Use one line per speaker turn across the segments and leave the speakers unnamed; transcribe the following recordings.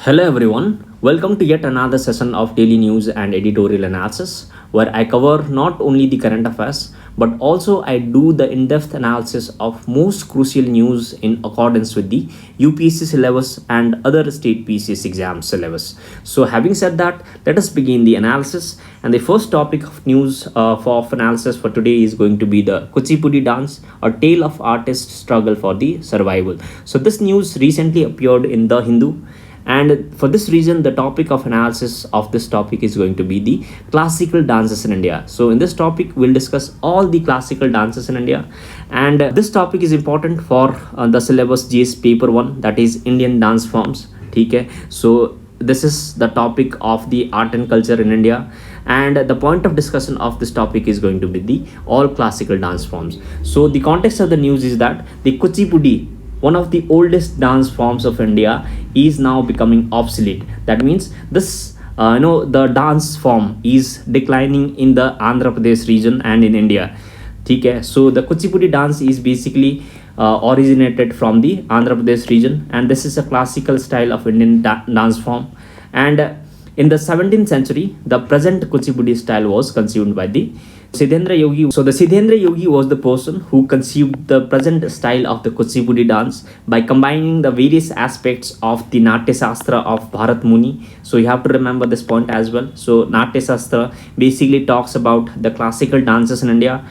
Hello everyone, welcome to yet another session of daily news and editorial analysis where I cover not only the current affairs but also I do the in-depth analysis of most crucial news in accordance with the UPSC syllabus and other state PCS exam syllabus. So having said that, let us begin the analysis, and the first topic of news for analysis for today is going to be the Kuchipudi dance, a tale of artists' struggle for the survival. So this news recently appeared in The Hindu, and for this reason the topic of analysis of this topic is going to be the classical dances in India. So in this topic we'll discuss all the classical dances in India, and this topic is important for the syllabus GS paper 1, that is Indian dance forms. Okay, so this is the topic of the art and culture in India, and the point of discussion of this topic is going to be the all classical dance forms. So the context of the news is that the Kuchipudi, one of the oldest dance forms of India, is now becoming obsolete. That means this the dance form is declining in the Andhra Pradesh region and in India. Okay, so the Kuchipudi dance is basically originated from the Andhra Pradesh region, and this is a classical style of Indian dance form. And in the 17th century, the present Kuchipudi style was conceived by the Siddhendra Yogi. So the Siddhendra Yogi was the person who conceived the present style of the Kuchipudi dance by combining the various aspects of the Natya Shastra of Bharat Muni. So you have to remember this point as well. So Natya Shastra basically talks about the classical dances in India,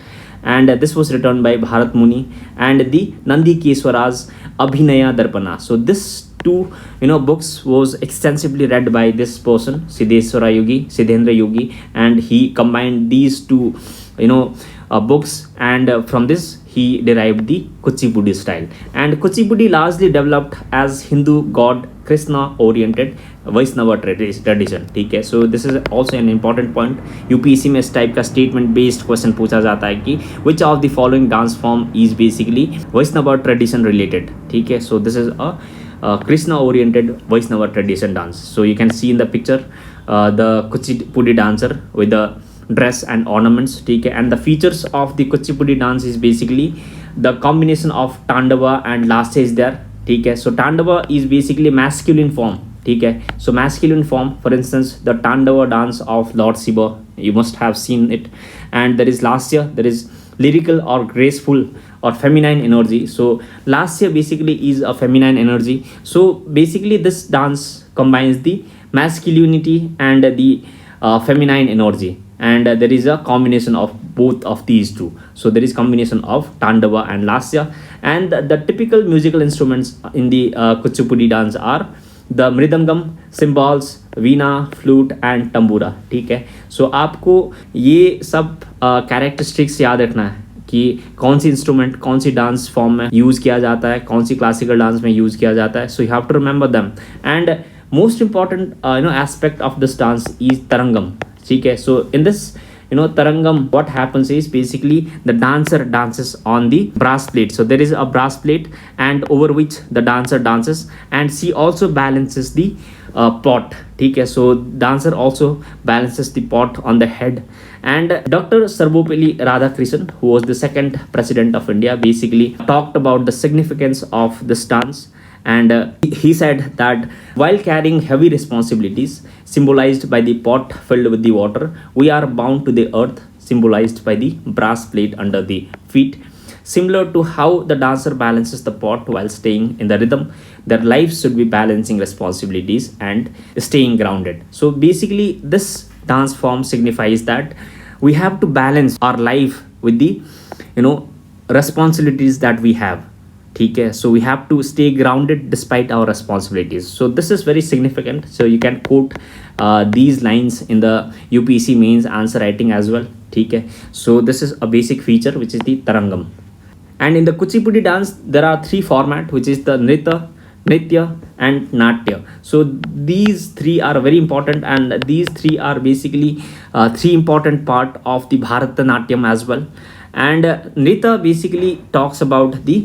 and this was written by Bharat Muni, and the Nandi Keswara's Abhinaya Darpana. So this two books was extensively read by this person Siddhendra Yogi, and he combined these two books, and from this he derived the Kuchipudi style. And Kuchipudi largely developed as Hindu god Krishna oriented Vaishnava tradition. ठीक है, so this is also an important point. UPSC में इस type का statement based question पूछा जाता है कि which of the following dance form is basically Vaishnava tradition related. ठीक है, so this is a Krishna oriented Vaishnava tradition dance. So you can see in the picture the Kuchipudi dancer with the dress and ornaments. Okay, and the features of the Kuchipudi dance is basically the combination of Tandava and Lasya is there. Okay, so Tandava is basically masculine form. Okay, so masculine form, for instance the Tandava dance of Lord Shiva, you must have seen it. And there is Lasya, there is lyrical or graceful or feminine energy. So Lasya basically is a feminine energy. So basically this dance combines the masculinity and the feminine energy, and there is a combination of both of these two. So there is combination of Tandava and Lasya, and the typical musical instruments in the Kuchipudi dance are the mridangam, cymbals, veena, flute and tambura. ठीक है, सो आपको ये सब characteristics याद रखना है कि कौन सी इंस्ट्रूमेंट कौन सी डांस फॉर्म में यूज़ किया जाता है, कौन सी क्लासिकल डांस में यूज़ किया जाता है. So you have to remember them. And most important aspect of this dance is tarangam. ठीक है, so in this tarangam, what happens is basically the dancer dances on the brass plate. So there is a brass plate and over which the dancer dances, and she also balances the pot. Okay, so dancer also balances the pot on the head. And Dr. Sarvepalli Radhakrishnan, who was the second president of India, basically talked about the significance of this dance. And he said that while carrying heavy responsibilities symbolized by the pot filled with the water, we are bound to the earth symbolized by the brass plate under the feet. Similar to how the dancer balances the pot while staying in the rhythm, their lives should be balancing responsibilities and staying grounded. So basically this dance form signifies that we have to balance our life with the responsibilities that we have. ठीक है, so we have to stay grounded despite our responsibilities. So this is very significant. So you can quote these lines in the UPSC mains answer writing as well. ठीक है, so this is a basic feature which is the tarangam. And in the Kuchipudi dance there are three formats, which is the Nritya and Natya. So these three are very important, and these three are basically three important part of the Bharatanatyam as well. And Nritya basically talks about the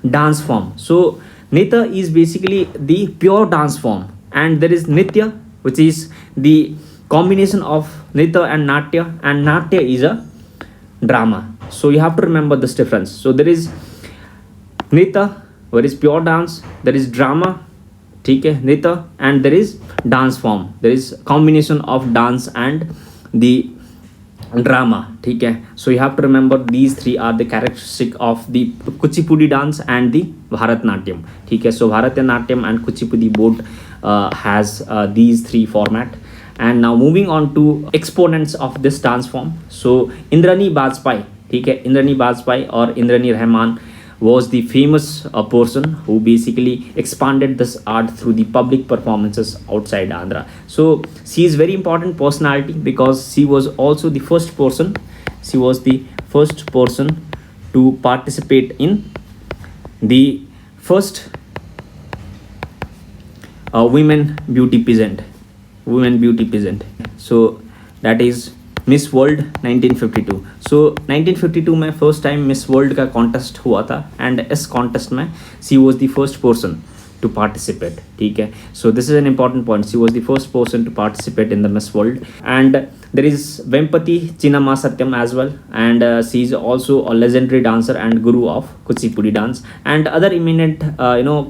dance form. So Nritya is basically the pure dance form, and there is Nitya, which is the combination of Nritya and Natya, and Natya is a drama. So you have to remember this difference. So there is Nritya, where is pure dance, there is drama. ठीक है, nritya, and there is dance form, there is combination of dance and the drama, ठीक है. So you have to remember these three are the characteristic of the Kuchipudi dance and the Bharatanatyam, ठीक है. So Bharatanatyam and Kuchipudi both has these three format. And now moving on to exponents of this dance form. So Indrani Bajpai, ठीक है, Indrani Bajpai और Indrani Rahman was the famous person who basically expanded this art through the public performances outside Andhra. So she is very important personality because she was also the first person, she was the first person to participate in the first women beauty pageant, women beauty pageant. So that is Miss World 1952. So 1952 में first time Miss World का contest हुआ था and इस contest में she was the first person to participate, ठीक है. So this is an important point, she was the first person to participate in the Miss World. And there is Vempati Chinnamma Satyam as well, and she is also a legendary dancer and guru of Kuchipudi dance. And other imminent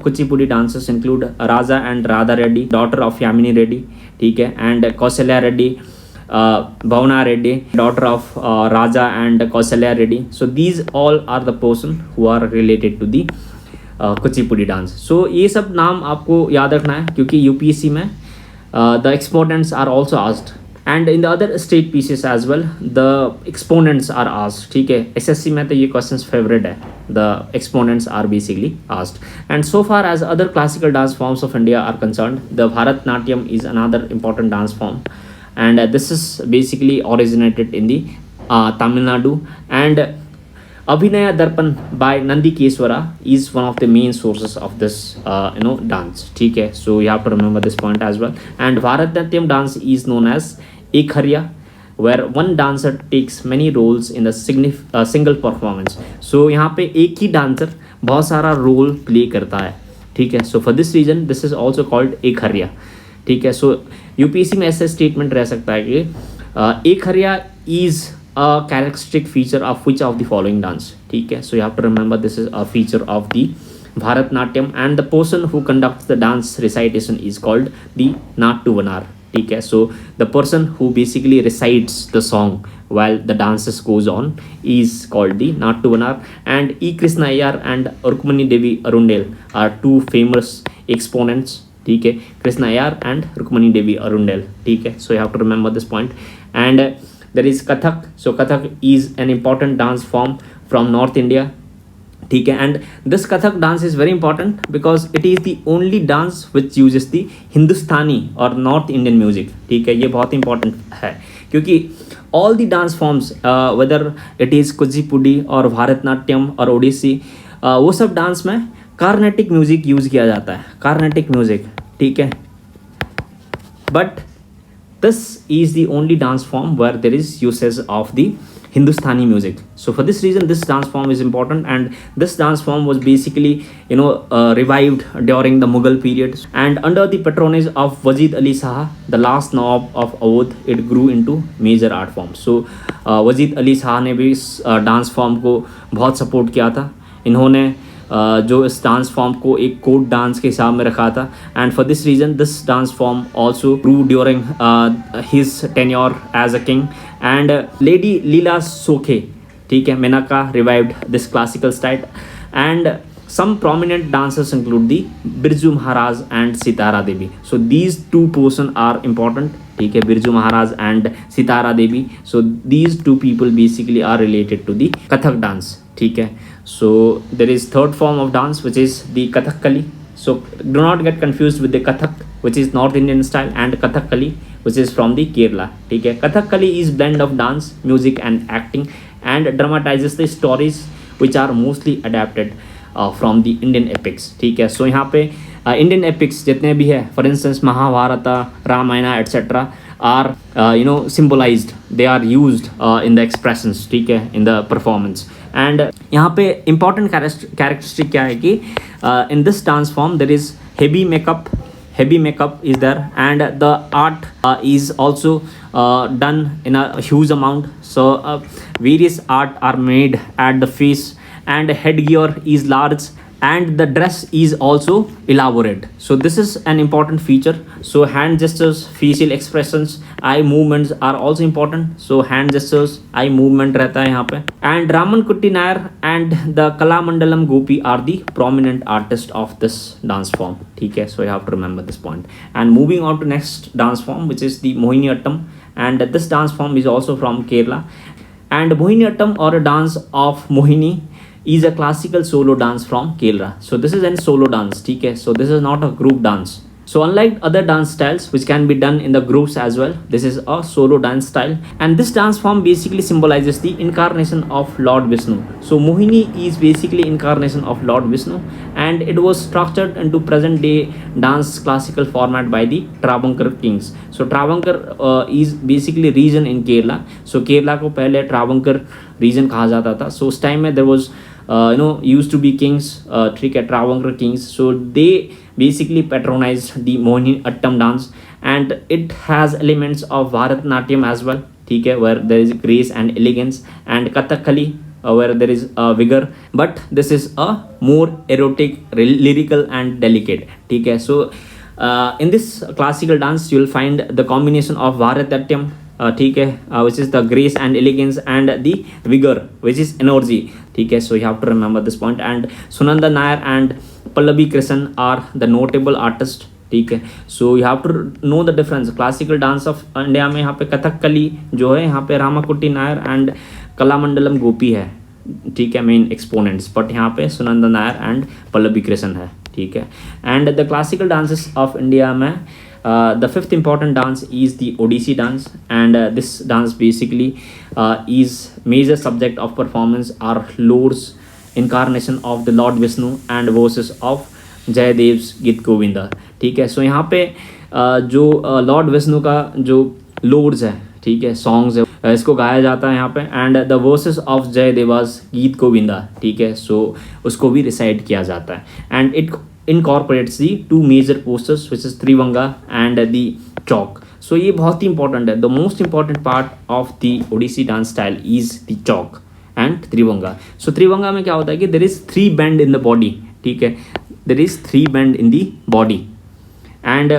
Kuchipudi dancers include Raja and Radha Reddy, daughter of Yamini Reddy, ठीक है, and Kaushalya Reddy, Bhavana Reddy, daughter of Raja and Kausalya Reddy. So these all are the person who are related to the Kuchipudi dance. So ये सब नाम आपको याद रखना है क्योंकि UPSC में the exponents are also asked and in the other state pieces as well the exponents are asked, ठीक है. SSC में तो ये questions favorite है, the exponents are basically asked. And so far as other classical dance forms of India are concerned, the Bharatanatyam is another important dance form. And this is basically originated in the Tamil Nadu, and Abhinaya Darpan by Nandi Keswara is one of the main sources of this dance, ठीक है. So you have to remember this point as well. And Bharatanatyam dance is known as Ekharya, where one dancer takes many roles in the single performance. So यहाँ पे एक ही dancer बहुत सारा role play करता है, ठीक है. So for this reason this is also called Ekharya, ठीक है. सो यूपीएससी में ऐसा स्टेटमेंट रह सकता है कि एक हरिया is a characteristic feature of which of the following dance, ठीक है. So you have to remember this is a feature of the Bharatanatyam and the person who conducts the dance recitation is called the nattuvanar, ठीक है. So the person who basically recites the song while the dances goes on is called the Nattuvanar. And E. Krishna Iyer and Rukmani Devi Arundel are two famous exponents, ठीक है, Krishna Iyer and Rukmini Devi Arundale, ठीक है. So you have to remember this point. And there is Kathak. So Kathak is an important dance form from North India, ठीक है. And this Kathak dance is very important because it is the only dance which uses the Hindustani और North Indian music, ठीक है. ये बहुत important है क्योंकि all the dance forms whether it is Kuchipudi और भारतनाट्यम और ओडिसी, वो सब डांस में कार्नेटिक म्यूजिक यूज किया जाता है, कार्नेटिक म्यूजिक, ठीक है. But this is the only dance form where there is usage of the Hindustani music. So for this reason this dance form is important, and this dance form was basically revived during the Mughal period, and under the patronage of Wajid Ali Shah, the last Nawab of Awadh, it grew into major art form. So Wajid Ali Shah ने भी इस dance form को बहुत support किया था. इन्होंने जो इस डांस फॉर्म को एक कोड डांस के हिसाब में रखा था, and for this reason this dance form also grew during his tenure as a king. And lady Leela Sokhey, ठीक है, Menaka revived this classical style. And some prominent dancers include the Birju Maharaj and Sitara Devi. So these two person are important, ठीक है, Birju Maharaj and Sitara Devi. So these two people basically are related to the Kathak dance, ठीक है. So there is third form of dance which is the Kathakali. So do not get confused with the Kathak which is North Indian style and Kathakali which is from the Kerala, ठीक है. Kathakali is blend of dance, music and acting and dramatizes the stories which are mostly adapted from the Indian epics, ठीक है. सो यहाँ पे Indian epics जितने भी है, for instance Mahabharat, Ramayana etcetera are symbolised, they are used in the expressions, ठीक है, in the performance. And यहाँ पे इंपॉर्टेंट कैरेक्टरिस्टिक क्या है कि इन this dance form there is heavy makeup is there, and the art is also done in a huge amount. So various art are made at the face, and headgear is large and the dress is also elaborate. So this is an important feature. So hand gestures, facial expressions, eye movements are also important. So hand gestures, eye movement रहता है यहाँ पे. And Raman Kutti Nair and the Kalamandalam Gopi are the prominent artists of this dance form. ठीक है, so you have to remember this point. And moving on to next dance form, which is the Mohiniyattam, and this dance form is also from Kerala. And Mohiniyattam, or a dance of Mohini, is a classical solo dance from Kerala. So this is a solo dance, okay? So this is not a group dance. So unlike other dance styles which can be done in the groups as well, this is a solo dance style, and this dance form basically symbolizes the incarnation of Lord Vishnu. So Mohini is basically incarnation of Lord Vishnu, and it was structured into present day dance classical format by the Travancore kings. So Travancore is basically region in Kerala. So Kerala को पहले Travancore region कहा जाता था. So उस time में there was used to be kings, ठीक है, Travancore kings. So they basically patronized the Mohiniyattam dance, and it has elements of Bharatanatyam as well, ठीक है, where there is grace and elegance, and Kathakali, where there is vigor, but this is a more erotic, lyrical and delicate, ठीक है. So in this classical dance you will find the combination of Bharatanatyam, ठीक है, which is the grace and elegance, and the vigor which is energy, ठीक है. So you have to remember this point. And Sunanda Nair and Pallavi Krishnan are the notable artists, ठीक है. So you have to know the difference. Classical dance of India में यहाँ पे कथकली जो है, यहाँ पे रामाकुट्टी नायर एंड कलामंडलम गोपी है, ठीक है, मेन एक्सपोनेंट्स, बट यहाँ पे सुनंदा नायर एंड पल्लवी कृष्ण है, ठीक है. And the classical dances of India में the fifth important dance is the Odissi dance, and this dance basically is major subject of performance are Lord's incarnation of the Lord Vishnu and verses of Jayadev's Git Govinda, ठीक है. सो यहाँ पे जो Lord Vishnu का जो Lord's है, ठीक है, सॉन्ग्स है, इसको गाया जाता है यहाँ पे, एंड द वर्सेस ऑफ जयदेवास गीत गोविंदा, ठीक है. सो उसको भी रिसाइट किया जाता है, and it incorporates the two major posters which is Trivanga and the chalk. So ये बहुत ही important है. The most important part of the Odissi dance style is the chalk and Trivanga. So Trivanga में क्या होता है कि there is 3 bend in the body, ठीक है, there is 3 bend in the body, and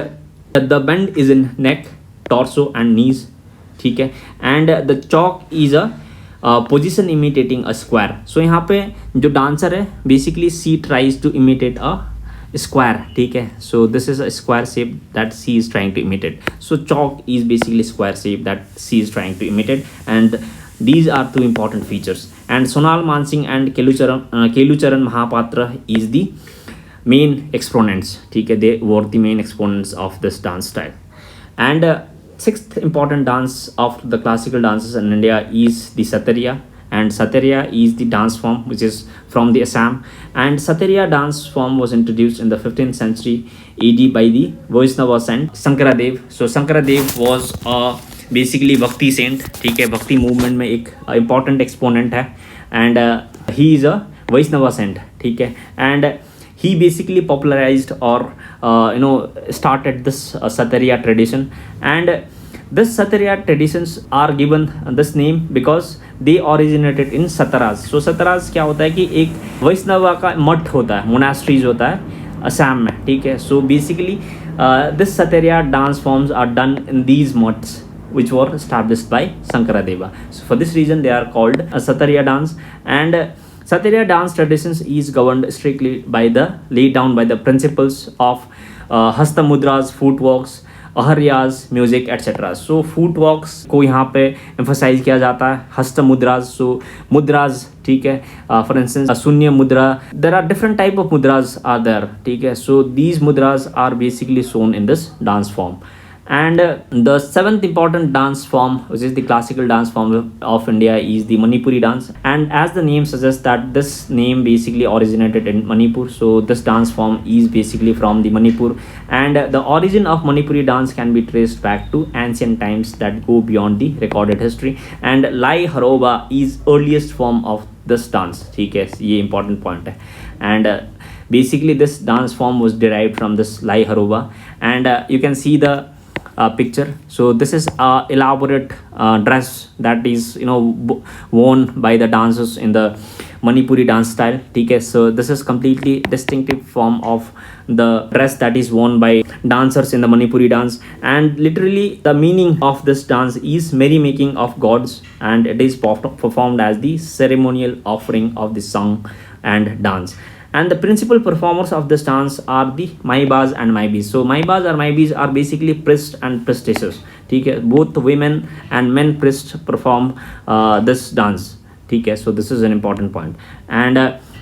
the bend is in neck, torso and knees, ठीक है, and the chalk is a position imitating a square. So यहाँ पे जो dancer है basically she tries to imitate a square, ठीक है. So this is a square shape that she is trying to imitate. So chalk is basically square shape that she is trying to imitate, and these are 2 important features. And Sonal Mansingh and Kelucharan Mahapatra is the main exponents, ठीक है, they were the main exponents of this dance style. And sixth important dance of the classical dances in India is the Sattriya, and Sattriya is the dance form which is from the Assam, and Sattriya dance form was introduced in the 15th century AD by the Vaishnava saint Shankaradev. So Shankaradev was basically Bhakti saint, ठीक है, Bhakti movement में एक important exponent है, and he is a Vaishnava saint, ठीक है, and he basically popularized or started this Sattriya tradition. And this Sattriya traditions are given this name because they originated in Sataras. So Sataras क्या होता है कि एक वैष्णवा का मठ होता है, मोनास्ट्रीज होता है असम में, ठीक है. So basically this Sattriya dance forms are done in these mutts which were established by Sankaradeva. So for this reason they are called a Sattriya dance. And Sattriya dance traditions is governed strictly by the laid down by the principles of hasta mudras, footworks, aharyas, music etcetera. So footworks को यहाँ पे emphasise किया जाता है, हस्त मुद्राज, सो मुद्राज, ठीक है, for instance shunya mudra, there are different type of mudras are there, ठीक है. So these mudras are basically shown in this dance form. And the 7th important dance form, which is the classical dance form of India, is the Manipuri dance. And as the name suggests that this name basically originated in Manipur, so this dance form is basically from the Manipur. And the origin of Manipuri dance can be traced back to ancient times that go beyond the recorded history. And Lai Haroba is earliest form of this dance, ठीक है, ये important point है. And basically this dance form was derived from this Lai Haroba, and you can see the picture. So this is a elaborate dress that is worn by the dancers in the Manipuri dance style. ठीक है, so this is completely distinctive form of the dress that is worn by dancers in the Manipuri dance, and literally the meaning of this dance is merrymaking of gods, and it is performed as the ceremonial offering of the song and dance. And the principal performers of this dance are the maibas and maibis. So maibas or maibis are basically priests and priestesses. ठीक है, both women and men priests perform this dance. ठीक है, so this is an important point. And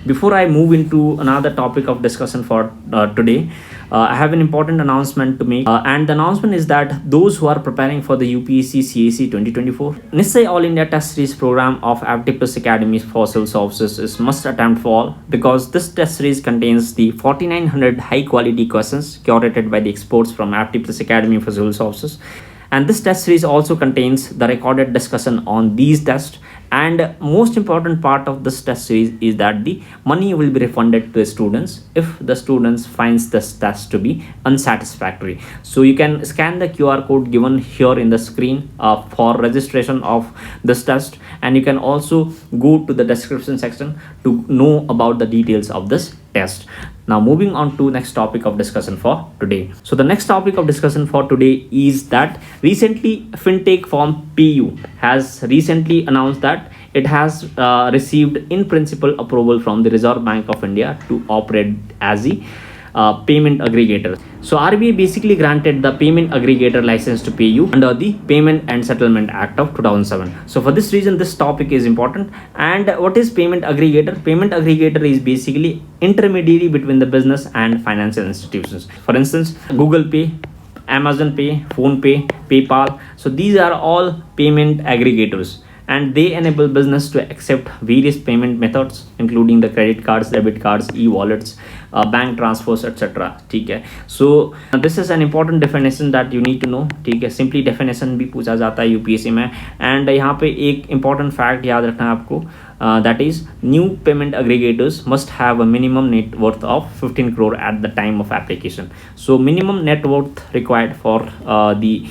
before I move into another topic of discussion for today, I have an important announcement to make, and the announcement is that those who are preparing for the UPSC CAC 2024 Nissay All India Test Series program of Aptitude Academy for Civil Services is must attempt for all, because this test series contains the 4900 high quality questions curated by the experts from Aptitude Academy for Civil Services. And this test series also contains the recorded discussion on these tests, and most important part of this test series is that the money will be refunded to the students if the students finds this test to be unsatisfactory. So you can scan the QR code given here in the screen for registration of this test, and you can also go to the description section to know about the details of this test. Now moving on to next topic of discussion for today. So the next topic of discussion for today is that recently Fintech firm PayU has recently announced that it has received in principle approval from the Reserve Bank of India to operate as the payment aggregator. So RBI basically granted the payment aggregator license to PayU under the Payment and Settlement Act of 2007. So for this reason, this topic is important. And what is payment aggregator? Payment aggregator is basically intermediary between the business and financial institutions. For instance, Google Pay, Amazon Pay, Phone Pay, PayPal. So these are all payment aggregators, and they enable business to accept various payment methods including the credit cards, debit cards, e-wallets, bank transfers, etc. ठीक है, so this is an important definition that you need to know. ठीक है, simply definition भी पूछा जाता है UPSC में, and यहाँ पे एक important fact याद रखना है आपको, that is new payment aggregators must have a minimum net worth of 15 crore at the time of application. So minimum net worth required for the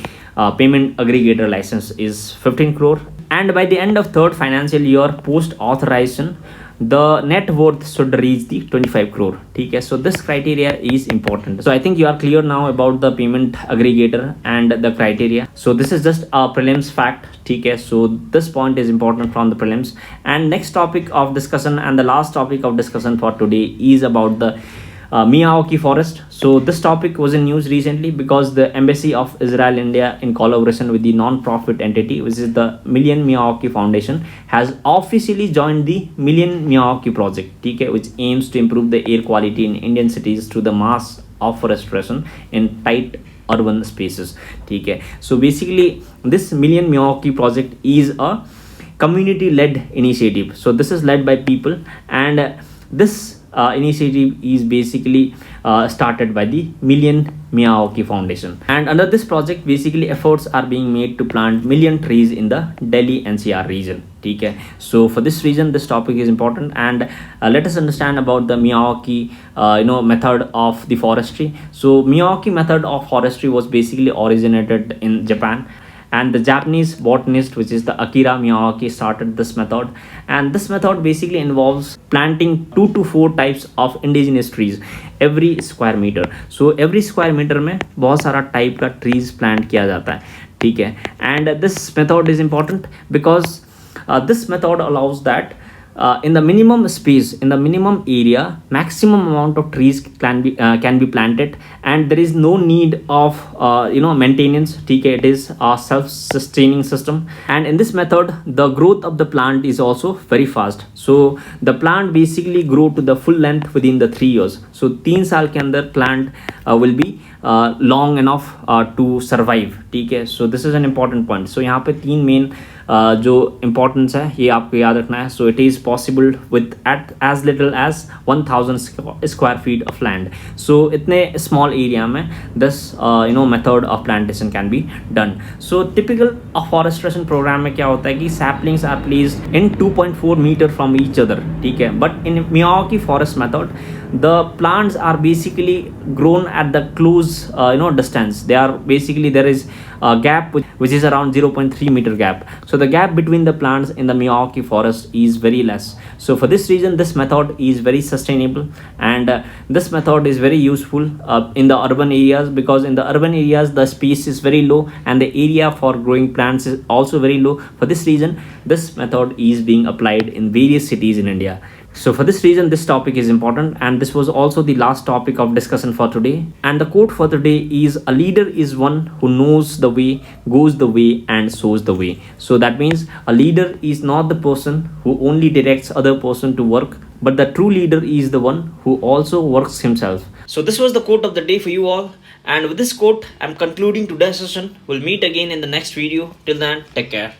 payment aggregator license is 15 crore, and by the end of third financial year post authorization the net worth should reach the 25 crore. ठीक है, so this criteria is important. So I think you are clear now about the payment aggregator and the criteria. So this is just a prelims fact. ठीक है, so this point is important from the prelims. And next topic of discussion and the last topic of discussion for today is about the Miyawaki forest. So this topic was in news recently because the Embassy of Israel India, in collaboration with the non-profit entity which is the Million Miyawaki Foundation, has officially joined the Million Miyawaki project, ठीक है, which aims to improve the air quality in Indian cities through the mass afforestation in tight urban spaces. ठीक है, so basically this Million Miyawaki project is a community-led initiative. So this is led by people, and this initiative is basically started by the Million Miyawaki Foundation, and under this project basically efforts are being made to plant million trees in the Delhi NCR region. ठीक है, so for this reason this topic is important, and let us understand about the Miyawaki method of the forestry. So Miyawaki method of forestry was basically originated in Japan, and the Japanese botanist which is the Akira Miyawaki started this method, and this method basically involves planting 2 to 4 types of indigenous trees every square meter. So every square meter में बहुत सारा type का trees plant किया जाता है. ठीक है, and this method is important because this method allows that in the minimum space, in the minimum area, maximum amount of trees can be planted, and there is no need of maintenance. ठीक है, it is a self-sustaining system, and in this method the growth of the plant is also very fast. So the plant basically grow to the full length within the 3 years. So 3 साल के अंदर plant will be long enough to survive. ठीक है, so this is an important point. So यहाँ पे 3 main जो importance है ये आपको याद रखना है. So it is possible with at as little as 1000 square feet of land. So इतने स्मॉल एरिया में this method of plantation can be done. So typical afforestation programme में क्या होता है कि saplings are placed in 2.4 metre from each other. ठीक है, but in Miyawaki forest method the plants are basically grown at the close distance. They are basically, there is a gap which is around 0.3 meter gap. So the gap between the plants in the Miyawaki forest is very less. So for this reason, this method is very sustainable, and this method is very useful in the urban areas, because in the urban areas the space is very low and the area for growing plants is also very low. For this reason, this method is being applied in various cities in India. So for this reason, this topic is important, and this was also the last topic of discussion for today. And the quote for today is, a leader is one who knows the way, goes the way, and shows the way. So that means a leader is not the person who only directs other person to work, but the true leader is the one who also works himself. So this was the quote of the day for you all. And with this quote, I'm concluding today's session. We'll meet again in the next video. Till then, take care.